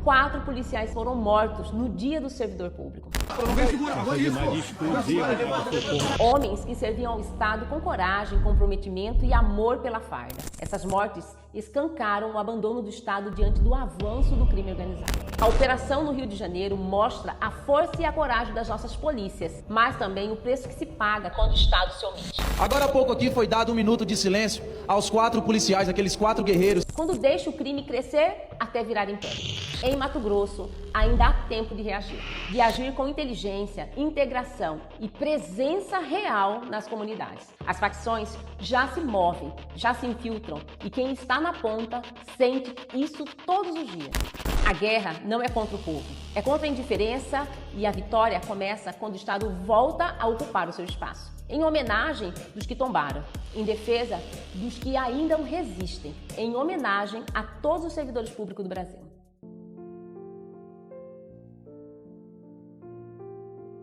4 policiais foram mortos no Dia do Servidor Público. Homens que serviam ao Estado com coragem, comprometimento e amor pela farda. Essas mortes escancaram o abandono do Estado diante do avanço do crime organizado. A operação no Rio de Janeiro mostra a força e a coragem das nossas polícias, mas também o preço que se paga quando o Estado se omite. Agora há pouco aqui foi dado 1 minuto de silêncio aos 4 policiais, aqueles 4 guerreiros. Quando deixa o crime crescer até virar império. Em Mato Grosso, ainda há tempo de agir com inteligência, integração e presença real nas comunidades. As facções já se movem, já se infiltram e quem está na ponta sente isso todos os dias. A guerra não é contra o povo, é contra a indiferença e a vitória começa quando o Estado volta a ocupar o seu espaço. Em homenagem dos que tombaram, em defesa dos que ainda resistem, em homenagem a todos os servidores públicos do Brasil.